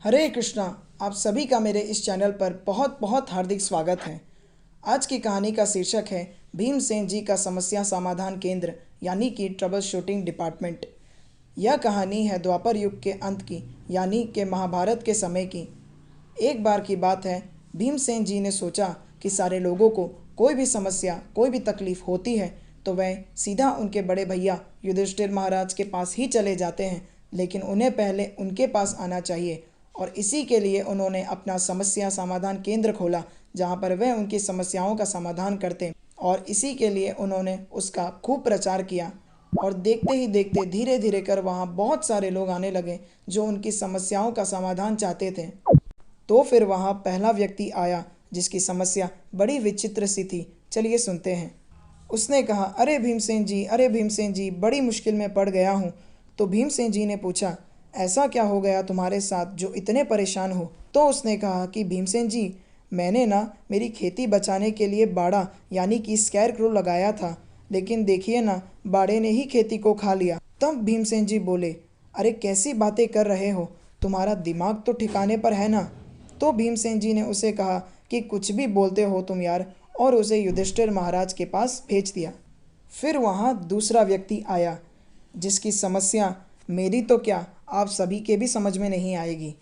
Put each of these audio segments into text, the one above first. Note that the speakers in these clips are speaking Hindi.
हरे कृष्णा। आप सभी का मेरे इस चैनल पर बहुत बहुत हार्दिक स्वागत है। आज की कहानी का शीर्षक है भीमसेन जी का समस्या समाधान केंद्र यानी कि ट्रबल शूटिंग डिपार्टमेंट। यह कहानी है द्वापर युग के अंत की यानी कि महाभारत के समय की। एक बार की बात है, भीमसेन जी ने सोचा कि सारे लोगों को कोई भी समस्या कोई भी तकलीफ होती है तो वह सीधा उनके बड़े भैया युधिष्ठिर महाराज के पास ही चले जाते हैं, लेकिन उन्हें पहले उनके पास आना चाहिए। और इसी के लिए उन्होंने अपना समस्या समाधान केंद्र खोला जहाँ पर वह उनकी समस्याओं का समाधान करते, और इसी के लिए उन्होंने उसका खूब प्रचार किया। और देखते ही देखते धीरे धीरे कर वहाँ बहुत सारे लोग आने लगे जो उनकी समस्याओं का समाधान चाहते थे। तो फिर वहाँ पहला व्यक्ति आया जिसकी समस्या बड़ी विचित्र सी थी। चलिए सुनते हैं। उसने कहा, अरे भीमसेन जी, अरे भीमसेन जी, बड़ी मुश्किल में पड़ गया हूँ। तो भीमसेन जी ने पूछा, ऐसा क्या हो गया तुम्हारे साथ जो इतने परेशान हो? तो उसने कहा कि भीमसेन जी, मैंने ना मेरी खेती बचाने के लिए बाड़ा यानी कि स्कैर क्रो लगाया था, लेकिन देखिए ना, बाड़े ने ही खेती को खा लिया। तब भीमसेन जी बोले, अरे कैसी बातें कर रहे हो, तुम्हारा दिमाग तो ठिकाने पर है ना? तो भीमसेन जी ने उसे कहा कि कुछ भी बोलते हो तुम यार, और उसे युधिष्ठिर महाराज के पास भेज दिया। फिर वहाँ दूसरा व्यक्ति आया जिसकी समस्या मेरी तो क्या, आप सभी के भी समझ में नहीं आएगी।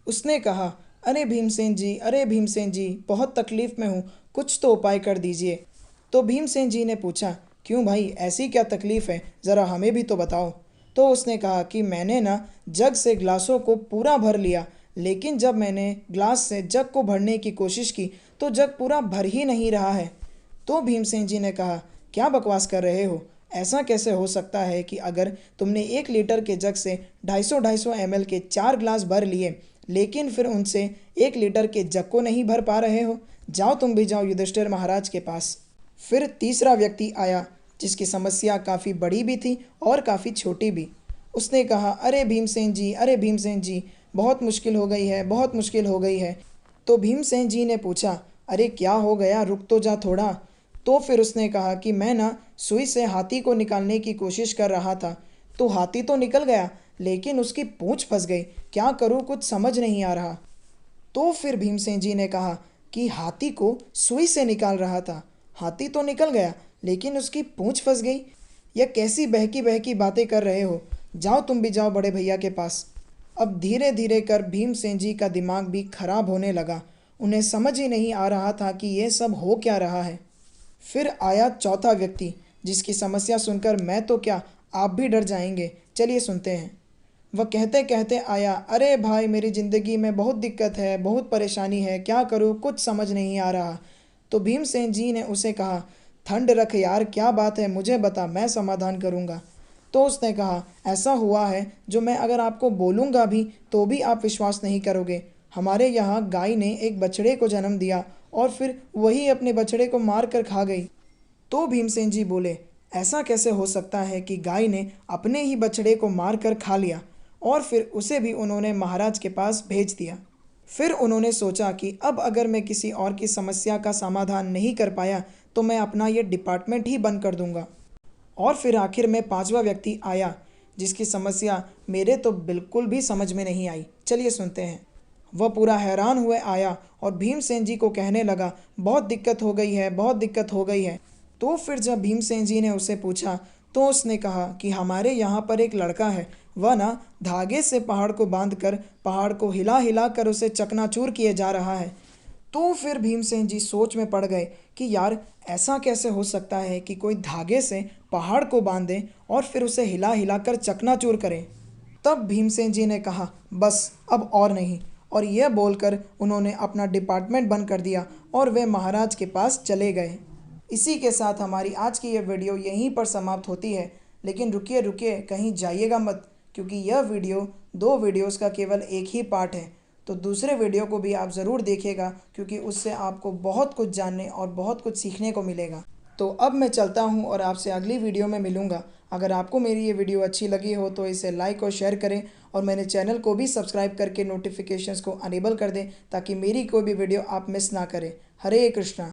उसने कहा, अरे भीमसेन जी, अरे भीमसेन जी, बहुत तकलीफ में हूँ, कुछ तो उपाय कर दीजिए। तो भीमसेन जी ने पूछा, क्यों भाई, ऐसी क्या तकलीफ है, ज़रा हमें भी तो बताओ। तो उसने कहा कि मैंने ना जग से ग्लासों को पूरा भर लिया, लेकिन जब मैंने ग्लास से जग को भरने की कोशिश की तो जग पूरा भर ही नहीं रहा है। तो भीमसेन जी ने कहा, क्या बकवास कर रहे हो? ऐसा कैसे हो सकता है कि अगर तुमने 1 लीटर के जग से 250-250 ml के 4 ग्लास भर लिए, लेकिन फिर उनसे 1 लीटर के जग को नहीं भर पा रहे हो? जाओ, तुम भी जाओ युधिष्ठिर महाराज के पास। फिर तीसरा व्यक्ति आया जिसकी समस्या काफ़ी बड़ी भी थी और काफ़ी छोटी भी। उसने कहा, अरे भीमसेन जी, अरे भीमसेन जी, बहुत मुश्किल हो गई है, बहुत मुश्किल हो गई है। तो भीमसेन जी ने पूछा, अरे क्या हो गया, रुक तो जा थोड़ा। तो फिर उसने कहा कि मैं ना सुई से हाथी को निकालने की कोशिश कर रहा था, तो हाथी तो निकल गया, लेकिन उसकी पूंछ फंस गई। क्या करूँ, कुछ समझ नहीं आ रहा। तो फिर भीमसेन जी ने कहा कि हाथी को सुई से निकाल रहा था, हाथी तो निकल गया, लेकिन उसकी पूंछ फंस गई। यह कैसी बहकी बहकी बातें कर रहे हो? जाओ, तुम भी जाओ बड़े भैया के पास। अब धीरे धीरे कर भीमसेन जी का दिमाग भी खराब होने लगा। उन्हें समझ ही नहीं आ रहा था कि यह सब हो क्या रहा है। फिर आया चौथा व्यक्ति जिसकी समस्या सुनकर मैं तो क्या, आप भी डर जाएंगे। चलिए सुनते हैं। वह कहते कहते आया, अरे भाई, मेरी ज़िंदगी में बहुत दिक्कत है, बहुत परेशानी है, क्या करूँ, कुछ समझ नहीं आ रहा। तो भीमसेन जी ने उसे कहा, ठंड रख यार, क्या बात है, मुझे बता, मैं समाधान करूँगा। तो उसने कहा, ऐसा हुआ है जो मैं अगर आपको बोलूँगा भी तो भी आप विश्वास नहीं करोगे। हमारे यहाँ गाय ने एक बछड़े को जन्म दिया और फिर वही अपने बछड़े को मार कर खा गई। तो भीमसेन जी बोले, ऐसा कैसे हो सकता है कि गाय ने अपने ही बछड़े को मार कर खा लिया? और फिर उसे भी उन्होंने महाराज के पास भेज दिया। फिर उन्होंने सोचा कि अब अगर मैं किसी और की समस्या का समाधान नहीं कर पाया तो मैं अपना ये डिपार्टमेंट ही बंद कर दूंगा। और फिर आखिर में पांचवा व्यक्ति आया जिसकी समस्या मेरे तो बिल्कुल भी समझ में नहीं आई। चलिए सुनते हैं। वह पूरा हैरान हुए आया और भीमसेन जी को कहने लगा, बहुत दिक्कत हो गई है, बहुत दिक्कत हो गई है। तो फिर जब भीमसेन जी ने उसे पूछा तो उसने कहा कि हमारे यहाँ पर एक लड़का है, वह ना धागे से पहाड़ को बांध कर पहाड़ को हिला हिला कर उसे चकनाचूर किए जा रहा है। तो फिर भीमसेन जी सोच में पड़ गए कि यार, ऐसा कैसे हो सकता है कि कोई धागे से पहाड़ को बांधे और फिर उसे हिला हिला कर चकनाचूर करे। तब भीमसेन जी ने कहा, बस अब और नहीं। और यह बोलकर उन्होंने अपना डिपार्टमेंट बंद कर दिया और वे महाराज के पास चले गए। इसी के साथ हमारी आज की यह वीडियो यहीं पर समाप्त होती है। लेकिन रुकिए रुकिए, कहीं जाइएगा मत, क्योंकि यह वीडियो 2 वीडियोस का केवल एक ही पार्ट है। तो दूसरे वीडियो को भी आप ज़रूर देखिएगा, क्योंकि उससे आपको बहुत कुछ जानने और बहुत कुछ सीखने को मिलेगा। तो अब मैं चलता हूँ और आपसे अगली वीडियो में मिलूँगा। अगर आपको मेरी ये वीडियो अच्छी लगी हो तो इसे लाइक और शेयर करें, और मेरे चैनल को भी सब्सक्राइब करके नोटिफिकेशंस को अनेबल कर दें ताकि मेरी कोई भी वीडियो आप मिस ना करें। हरे कृष्णा।